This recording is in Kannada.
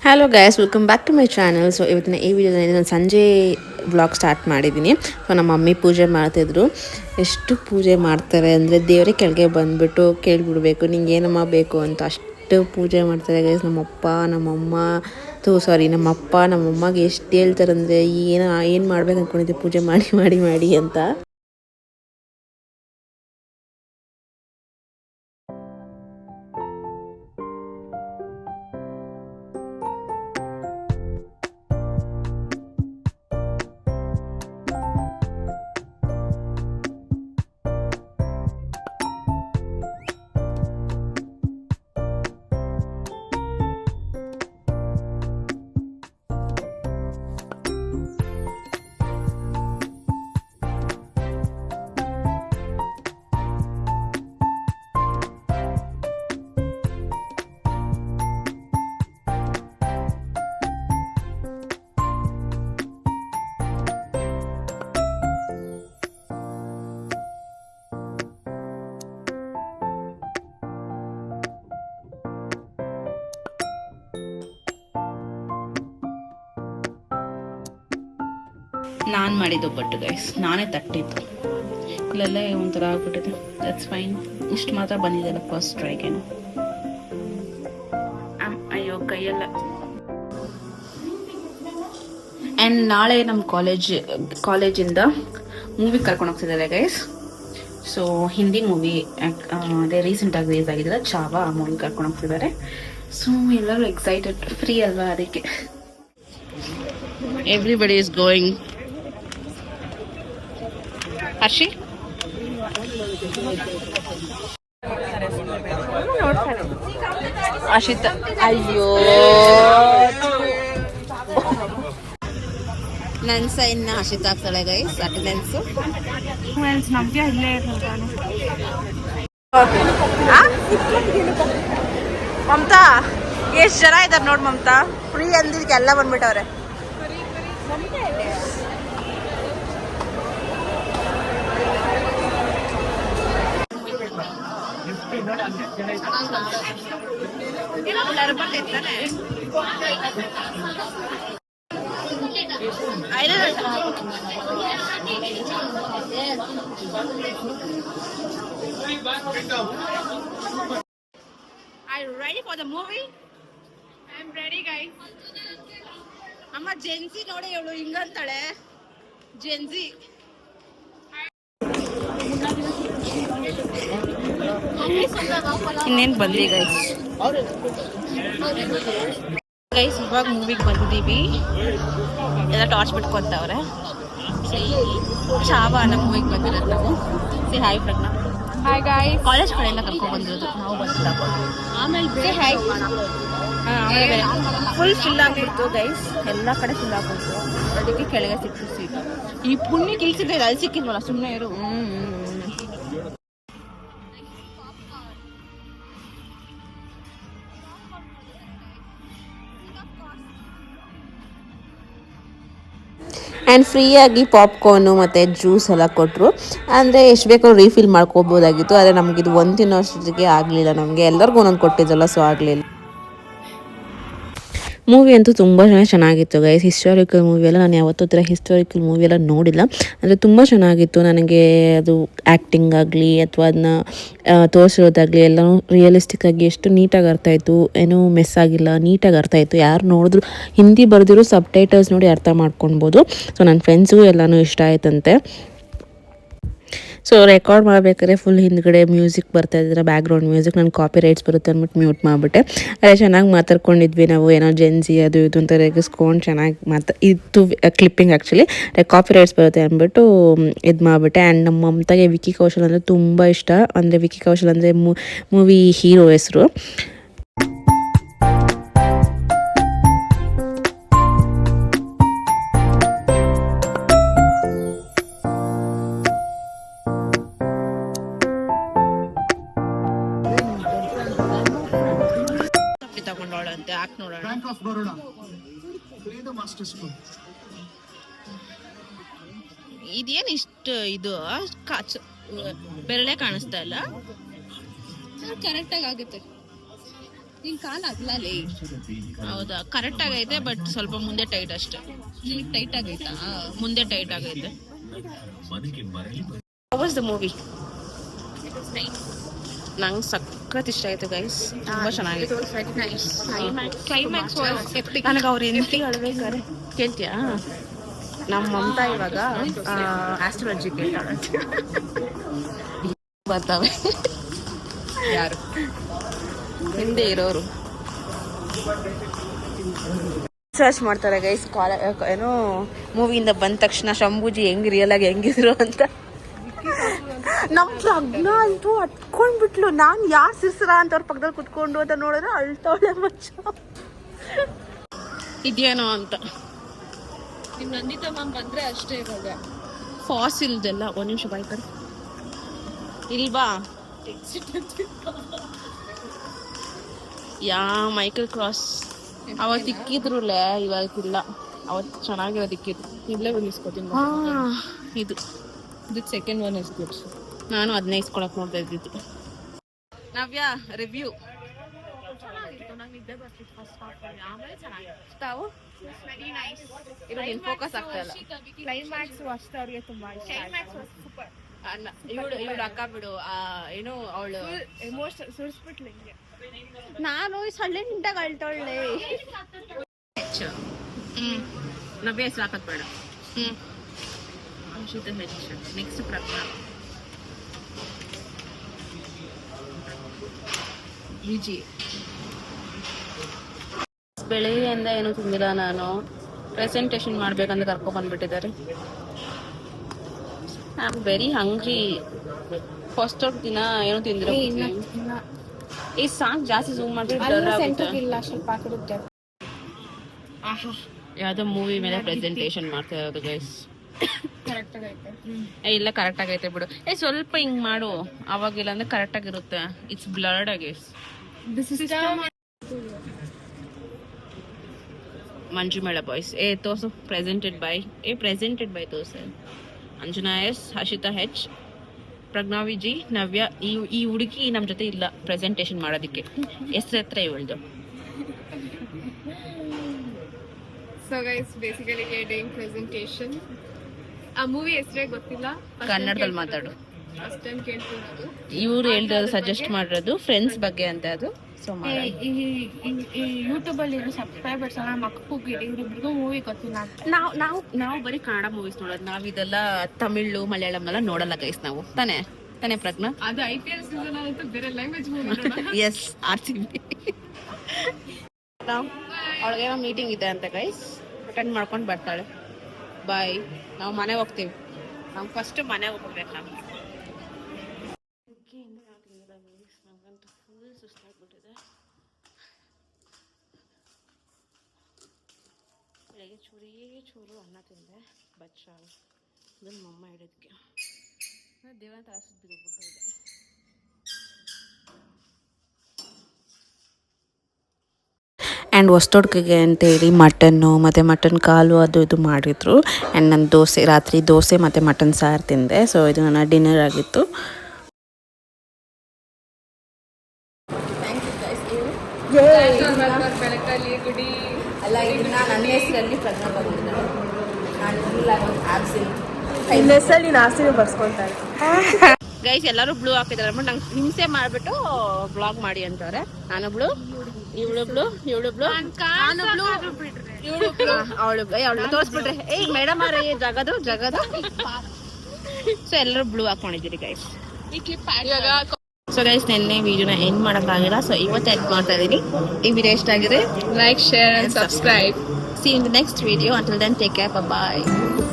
Hello guys, welcome back to my channel. So ಇವತ್ತಿನ ಈ ವಿಡಿಯೋದಲ್ಲಿ ನಾನು ಸಂಜೆ ವ್ಲಾಗ್ ಸ್ಟಾರ್ಟ್ ಮಾಡಿದ್ದೀನಿ. ಸೊ ನಮ್ಮ ಮಮ್ಮಿ ಪೂಜೆ ಮಾಡ್ತಿದ್ರು. ಎಷ್ಟು ಪೂಜೆ ಮಾಡ್ತಾರೆ ಅಂದರೆ ದೇವರೇ ಕೆಳಗೆ ಬಂದುಬಿಟ್ಟು ಕೇಳಿಬಿಡ್ಬೇಕು ನಿಂಗೆ ಏನಮ್ಮ ಬೇಕು ಅಂತ, ಅಷ್ಟು ಪೂಜೆ ಮಾಡ್ತಾರೆ ಗೈಸ್. ನಮ್ಮಪ್ಪ ನಮ್ಮಮ್ಮಗೆ ಎಷ್ಟು ಹೇಳ್ತಾರೆ ಅಂದರೆ ಏನು ಮಾಡ್ಬೇಕು ಅಂದ್ಕೊಂಡಿದ್ದೆ ಪೂಜೆ ಮಾಡಿ ಮಾಡಿ ಮಾಡಿ ಅಂತ. ನಾನು ಮಾಡಿದ್ದು ಒಬ್ಬಟ್ಟು ಗೈಸ್, ನಾನೇ ತಟ್ಟಿದ್ದು. ಇಲ್ಲೆಲ್ಲ ಒಂಥರ ಆಗ್ಬಿಟ್ಟಿದೆ. That's fine. ಇಷ್ಟು ಮಾತ್ರ ಬಂದಿದೆಯಲ್ಲ ಫಸ್ಟ್ ಟ್ರೈಗೇನು. ಅಯ್ಯೋ ಕೈಯೆಲ್ಲ. ಆ್ಯಂಡ್ ನಾಳೆ ನಮ್ಮ ಕಾಲೇಜಿಂದ ಮೂವಿ ಕರ್ಕೊಂಡು ಹೋಗ್ತಿದ್ದಾರೆ ಗೈಸ್. ಸೊ ಹಿಂದಿ ಮೂವಿ ಅದೇ ರೀಸೆಂಟಾಗಿ ರಿಲೀಸ್ ಆಗಿದ್ದಾರೆ, ಚಾವಾ. ಆ ಮೂವಿ ಕರ್ಕೊಂಡು ಹೋಗ್ತಿದ್ದಾರೆ. ಸೊ ಎಲ್ಲರೂ ಎಕ್ಸೈಟೆಡ್, ಫ್ರೀ ಅಲ್ವಾ ಅದಕ್ಕೆ. Everybody is going. Harshi Ashita, ಅಯ್ಯೋ ನನ್ನ ಸೈನ್ನ ಅಶಿತ ಆಗ್ತಾಳೆ ಗೈಸ್. ಅಟೆಂಡೆನ್ಸು ನಮಗೆ ಇಲ್ಲೇ ಮಮತಾ. ಎಷ್ಟು ಜನ ಇದ್ದಾರೆ ನೋಡಿ ಮಮತಾ. ಫ್ರೀ ಅಂದಿದ್ದಕ್ಕೆ ಎಲ್ಲ ಬಂದ್ಬಿಟ್ಟವ್ರೆ. Are you ready for the movie? I'm ready, guys. ಅಮ್ಮ ಜೆನ್ಸಿ ನೋಡಿ, ಅವಳು ಹಿಂಗಂತಾಳೆ ಜೆನ್ಸಿ. ಇನ್ನೇನು ಬಂದ್ವಿ ಗೈಸ್. ಇವಾಗ ಮೂವಿಗೆ ಬಂದಿದ್ದೀವಿ. ಎಲ್ಲ ಟಾರ್ಚ್ ಬಿಟ್ಕೊತವ್ರೆ. ಚಾವಾ ನಮ್ಮ ಮೂವಿಗೆ ಬಂದಿರೋದು ನಾವು. Hi Pragnya. Hi guys. College ಕಡೆಯಿಂದ ಕರ್ಕೊಂಡು ಬಂದಿರೋದು ನಾವು ಬಂದಿದ್ದಾಗ. ಆಮೇಲೆ ಹಾಯ್. ಫುಲ್ ಫಿಲ್ ಆಗ್ಬಿಡ್ತು ಗೈಸ್, ಎಲ್ಲ ಕಡೆ ಫಿಲ್ ಆಗ್ಬಿಡ್ತು. ಅದಕ್ಕೆ ಕೆಳಗೆ ಸಿಕ್ತು ಸೀಟ್. ಈ ಪುಣ್ಯಕ್ಕೆ ಇಳಿಸಿದ್ರೆ ಅಲ್ಲಿ ಸಿಕ್ಕಿದ್ವಲ್ಲ, ಸುಮ್ಮನೆ ಇರು. ಆ್ಯಂಡ್ ಫ್ರೀಯಾಗಿ ಪಾಪ್ಕಾರ್ನು ಮತ್ತು ಜ್ಯೂಸ್ ಎಲ್ಲ ಕೊಟ್ಟರು. ಅಂದರೆ ಎಷ್ಟು ಬೇಕೋ ರೀಫಿಲ್ ಮಾಡ್ಕೋಬೋದಾಗಿತ್ತು. ಆದರೆ ನಮಗಿದು ಒಂದು ತಿನ್ನೋಷ್ಟೊತ್ತಿಗೆ ಆಗಲಿಲ್ಲ. ನಮಗೆ ಎಲ್ಲರಿಗೂ ಒಂದೊಂದು ಕೊಟ್ಟಿದ್ದಲ್ಲ, ಸೊ ಆಗಲಿಲ್ಲ. ಮೂವಿ ಅಂತೂ ತುಂಬ ಚೆನ್ನಾಗಿತ್ತು ಗೈಸ್. ಹಿಸ್ಟಾರಿಕಲ್ ಮೂವಿ ಎಲ್ಲ ನಾನು ಯಾವತ್ತೂ ಥರ ಹಿಸ್ಟಾರಿಕಲ್ ಮೂವಿ ಎಲ್ಲ ನೋಡಿಲ್ಲ. ಅಂದರೆ ತುಂಬ ಚೆನ್ನಾಗಿತ್ತು. ನನಗೆ ಅದು ಆ್ಯಕ್ಟಿಂಗ್ ಆಗಲಿ ಅಥವಾ ಅದನ್ನ ತೋರಿಸಿರೋದಾಗಲಿ ಎಲ್ಲನೂ ರಿಯಲಿಸ್ಟಿಕ್ಕಾಗಿ ಎಷ್ಟು ನೀಟಾಗಿ ಅರ್ಥಾಯಿತು. ಏನೂ ಮಿಸ್ ಆಗಿಲ್ಲ, ನೀಟಾಗಿ ಅರ್ಥಾಯಿತು. ಯಾರು ನೋಡಿದ್ರು ಹಿಂದಿ ಬರೆದಿರೋ ಸಬ್ ಟೈಟಲ್ಸ್ ನೋಡಿ ಅರ್ಥ ಮಾಡ್ಕೊಳ್ಬೋದು. ಸೊ ನನ್ನ ಫ್ರೆಂಡ್ಸ್ಗೂ ಎಲ್ಲನೂ ಇಷ್ಟ ಆಯ್ತಂತೆ. ಸೊ ರೆಕಾರ್ಡ್ ಮಾಡಬೇಕಾದ್ರೆ ಫುಲ್ ಹಿಂದ್ಗಡೆ ಮ್ಯೂಸಿಕ್ ಬರ್ತಾಯಿದ್ರೆ, ಬ್ಯಾಕ್ಗ್ರೌಂಡ್ ಮ್ಯೂಸಿಕ್. ನಾನು ಕಾಪಿ ರೈಟ್ಸ್ ಬರುತ್ತೆ ಅಂದ್ಬಿಟ್ಟು ಮ್ಯೂಟ್ ಮಾಡಿಬಿಟ್ಟೆ. ಅದೇ ಚೆನ್ನಾಗಿ ಮಾತಾಡ್ಕೊಂಡಿದ್ವಿ ನಾವು, ಏನೋ ಜೆನ್ಸಿ ಅದು ಇದು ಅಂತ ರೆಗಿಸ್ಕೊಂಡು ಚೆನ್ನಾಗಿ ಇತ್ತು ಕ್ಲಿಪ್ಪಿಂಗ್. ಆ್ಯಕ್ಚುಲಿ ಕಾಪಿ ರೈಟ್ಸ್ ಬರುತ್ತೆ ಅಂದ್ಬಿಟ್ಟು ಇದು ಮಾಡಿಬಿಟ್ಟೆ. ಆ್ಯಂಡ್ ನಮ್ಮ ಮಮತಾಗೆ ವಿಕ್ಕಿ ಕೌಶಲ್ ಅಂದರೆ ತುಂಬ ಇಷ್ಟ. ಅಂದರೆ ವಿಕ್ಕಿ ಕೌಶಲ್ ಅಂದರೆ ಮೂವಿ ಹೀರೋ ಹೆಸರು. ತಗೊಂಡವಳಂತೆ, ಹಾಕಿ ನೋಡೋಣ. Bank of Baroda master school. ಇದೇನು ಇಷ್ಟು ಇದು ಬೆರಳೆ ಕಾಣಿಸ್ತಾ ಇಲ್ಲ. ಕರೆಕ್ಟಾಗಿ ಆಗುತ್ತೆ. ನಿನ್ ಕಾಲ ಅಗ್ಲೇ. ಹೌದಾ, ಕರೆಕ್ಟ್ ಆಗೈತೆ, ಬಟ್ ಸ್ವಲ್ಪ ಮುಂದೆ ಟೈಟ್ ಅಷ್ಟೇ. ಟೈಟ್ ಆಗೈತಾ? ಮುಂದೆ ಟೈಟ್ ಆಗೈತೆ. How was the movie? ನಂಗೆ ಸಖತ್ ಇಷ್ಟ ಆಯ್ತು ಗೈಸ್, ತುಂಬಾ ಚೆನ್ನಾಗಿತ್ತು. Climax was EPIC. ನನಗೆ ಅವ್ರು ಎಂಟಿ ಹೇಳ್ಬೇಕಾರೆ ಕೇಳ್ತೀಯಾ, ನಮ್ಮ ಮಮತಾ ಇವಾಗ ಆಸ್ಟ್ರಾಲಜಿ ಕೇಳ್ತಾಳೆ. ಬರ್ತಾವೆ ಯಾರು ಹಿಂದೆ ಇರೋರು ಸರ್ಚ್ ಮಾಡ್ತಾರೆ ಗೈಸ್. ಏನೋ ಮೂವಿಯಿಂದ ಬಂದ ತಕ್ಷಣ ಶಂಭೂಜಿ ಹೆಂಗ್ ರಿಯಲ್ ಆಗಿ ಹೆಂಗಿದ್ರು ಅಂತ. ನಮ್ ಪ್ರಜ್ಞಾ ಅಂತೂ ಹತ್ಕೊಂಡ್ಬಿಟ್ಲು. ನಾನು ಯಾರು ಸಿರ್ಸರ ಅಂತ ಅವ್ರ ಪಕ್ಕದಲ್ಲಿ ಕುತ್ಕೊಂಡು ಅಂತ ನೋಡಿದ್ರೆ ಅಳ್ತಾವಳೆ ಮಚ್ಚ ಇದೇನೋ ಅಂತ. ನಿಮ್ ನಂದಿತಾ ಮ್ಯಾಮ್ ಬಂದ್ರೆ ಅಷ್ಟೇ ಇವಾಗ. ಫಾಸಿಲ್ದೆಲ್ಲ ಒಂದ್ ನಿಮಿಷ ಬಾಯ್ಕರ್ ಇಲ್ವಾ. ಮೈಕಲ್ ಕ್ರಾಸ್ ಅವತ್ತು ಇಕ್ಕಿದ್ರುಲ್ಲ, ಇವಾಗಿಲ್ಲ. ಅವತ್ತು ಚೆನ್ನಾಗಿರೋದು ಇಕ್ಕಿದ್ರು. ಇಲ್ಲೇ ಬಂದಿಸ್ಕೊತೀನಿ. ಇದು ಸೆಕೆಂಡ್ ಒನ್ ಇಸ್ ಗುಡ್. ನಾನು ಅದನ್ನ ಇಸ್ಕೊಳಕ್ ನೋಡ್ತಾ ಇದ್ದಿದ್ದು. ನವ್ಯ ರಿವ್ಯೂ. ತಾವು ಫೋಕಸ್ ಆಗ್ತಾ ಇಲ್ಲ. ಕ್ಲೈಮ್ಯಾಕ್ಸ್ ಅಷ್ಟೇ ಅವ್ರಿಗೆ ತುಂಬಾ ಇಷ್ಟ. ಇವಳು ಅಕ್ಕ ಬಿಡು, ಏನು ಅವಳು ಎಮೋಷನಲ್ ಸುರಿಸ್ಬಿಟ್ಲು ಹಿಂಗೆ. ನಾನು ಸೊಳ್ಳೆ ನಿಂಟಾಗ ಅಳ್ತಾಳೆ. ನವ್ಯ ಹೆಸರು ಹಾಕತ್ ಬೇಡ. ಅನ್ಶಿತ ಹೆಚ್ಚು. ನೆಕ್ಸ್ಟ್ ಪ್ರಜ್ಞಾ. ವಿಜಿ. ಬೆಳಗ್ಗೆಯಿಂದ ಏನು ತಿಂದಿಲ್ಲ ನಾನು. ಪ್ರೆಸೆಂಟೇಷನ್ ಮಾಡ್ಬೇಕಂತ ಕರ್ಕೊಂಡ್ ಬಂದ್ಬಿಟ್ಟಿದ್ದಾರೆ. I am very hungry. First ದಿನ ಏನು ತಿಂದಿರೋ. ಈ ಸಾಂಗ್ ಜಾಸ್ತಿ ಝೂಮ್ ಮಾಡಿದ್ರೆ ಇಲ್ಲ, ಸ್ವಲ್ಪ ಹಾಕಿರುತ್ತೆ. ಯಾವ್ದೋ ಮೂವಿ ಮೇಲೆ ಪ್ರೆಸೆಂಟೇಷನ್ ಮಾಡ್ತಾ ಇರೋದು ಗೈಸ್. ಕರೆಕ್ಟ್ ಆಗೈತೆ. ಇಲ್ಲ ಕರೆಕ್ಟ್ ಆಗೈತೆ ಬಿಡು. ಸ್ವಲ್ಪ ಹಿಂಗ್ ಮಾಡು, ಅವಾಗಿಲ್ಲ ಅಂದ್ರೆ ಕರೆಕ್ಟ್ ಆಗಿರುತ್ತೆ. ಇಟ್ಸ್ ಬ್ಲರ್ಡ್ ಆಗೈಸ್. ಮಂಜುಮೇಳ ಬಾಯ್ಸ್. ತೋರ್ಸು. ಪ್ರೆಸೆಂಟೆಡ್ ಬೈ ತೋರ್ಸು. Anjana S, Harshita H, Pragnya Viji, Navya. ಈ ಹುಡುಗಿ ನಮ್ ಜೊತೆ ಇಲ್ಲ ಪ್ರೆಸೆಂಟೇಶನ್ ಮಾಡೋದಕ್ಕೆ. ಹೆಸರು ಹತ್ರ ಇವಳ್ದು. So guys, basically we are doing presentation. ಆ ಮೂವಿ ಹೆಸರೇ ಗೊತ್ತಿಲ್ಲ, ಕನ್ನಡದಲ್ಲಿ ಮಾತಾಡು. ಫಸ್ಟ್ ಟೈಮ್ ಕೇಳ್ತಿರೋದು. ಇವ್ರು ಹೇಳ್ದವ್ರು ಸಜೆಸ್ಟ್ ಮಾಡಿರೋದು ಫ್ರೆಂಡ್ಸ್ ಬಗ್ಗೆ ಅಂತ. ಅದು ಸೊ ಈ ಯೂಟ್ಯೂಬ್ ಅಲ್ಲಿ ಇರೋ ಸಬ್ಸ್ಕ್ರೈಬರ್ಸ್ ಮಕ್ಕಳಿಗೆ ಇವ್ರಿಬ್ರಿಗೂ ಮೂವಿ ಗೊತ್ತಿಲ್ಲ. ನಾವು ಬರೀ ಕನ್ನಡ ಮೂವೀಸ್ ನೋಡೋದು. ನಾವ್ ಇದೆಲ್ಲ ತಮಿಳು ಮಲಯಾಳಂ ಎಲ್ಲ ನೋಡಲ್ಲ ಗೈಸ್ ನಾವು. ತಾನೇ ಪ್ರಜ್ಞಾ? ಅದು IPL ಸೀಸನ್ ಆಯ್ತು, ಬೇರೆ ಲ್ಯಾಂಗ್ವೇಜ್ ಮೂವಿ. Yes, RCB. ಅವಳಿಗೆ ಮೀಟಿಂಗ್ ಇದೆ ಅಂತ ಗೈಸ್, ಅಟೆಂಡ್ ಮಾಡ್ಕೊಂಡು ಬರ್ತಾಳೆ. ಬಾಯ್. ನಾವು ಮನೆಗೆ ಹೋಗ್ತೀವಿ. ನಾವು ಫಸ್ಟ್ ಮನೆಗೆ ಹೋಗ್ಬೇಕು. ನಮಗಂತೂ ಫುಲ್ ಸುಸ್ತಾಗ್ಬಿಟ್ಟಿದೆ. ಬೆಳಗ್ಗೆ ಚೂರು ಅನ್ನ ತಿಂದೆ, ಬಚ್ಚಾಳು. ಅದನ್ನು ಮಮ್ಮ ಹಿಡಿದಕ್ಕೆ ದೇವನ ತಾಸು ಬಿದ್ದುಬಿಡ್ತಾ ಇದೆ. ಆ್ಯಂಡ್ ಹೊಸ್ತೊಡ್ಕೆಗೆ ಅಂತೇಳಿ ಮಟನ್ನು ಮತ್ತು ಮಟನ್ ಕಾಲು ಅದು ಇದು ಮಾಡಿದ್ರು. ಆ್ಯಂಡ್ ನಾನು ರಾತ್ರಿ ದೋಸೆ ಮತ್ತು ಮಟನ್ ಸಾರು ತಿಂದೆ. ಸೊ ಇದು ನನ್ನ ಡಿನ್ನರ್ ಆಗಿತ್ತು. ಬೆಳಕಲ್ಲಿ ಗುಡಿ ಅಲ್ಲ, ಇದನ್ನ ನನ್ನ ಹೆಸರಲ್ಲಿ ಪ್ರಜ್ಞಾ ಬಂದಿದ್ದಾಳೆ. ನಾನು ಇಲ್ಲ ಆಬ್ಸೆಂಟ್. ಇನ್ನ ಹೆಸರಲ್ಲಿ ನೀನು ಆಸೆ ಬರ್ಸ್ಕೊಳ್ತಾ ಇದ್ದೀನಿ. ಗೈಸ್ ಎಲ್ಲರೂ ಬ್ಲೂ ಹಾಕಿದ್ದಾರೆ. ಬಟ್ ನಂಗೆ ಹಿಂಸೆ ಮಾಡಿಬಿಟ್ಟು ಬ್ಲಾಗ್ ಮಾಡಿ ಅಂತಾರೆ. ನಾನೊಬ್ಳು, ಇವಳೊಬ್ಳು, ಅವಳು ತೋರಿಸ್ಬಿಟ್ರೆ ಮೇಡಮ್ ಅವ್ರೆ ಜಗದು. ಸೊ ಎಲ್ಲರೂ ಬ್ಲೂ ಹಾಕೊಂಡಿದ್ದೀರಿ ಗೈಸ್. ಸೊ ಗೈಸ್ ನೆನ್ನೆ ವಿಡಿಯೋನ ಎಂಡ್ ಮಾಡೋಕ್ಕಾಗಿಲ್ಲ. ಸೊ ಇವತ್ತು ಎಂಡ್ ಮಾಡ್ತಾ ಇದ್ದೀನಿ. ಈ ವಿಡಿಯೋ ಇಷ್ಟ ಆಗಿದೆ, like, share and subscribe. See you in the next video. Until then, take care. Bye-bye.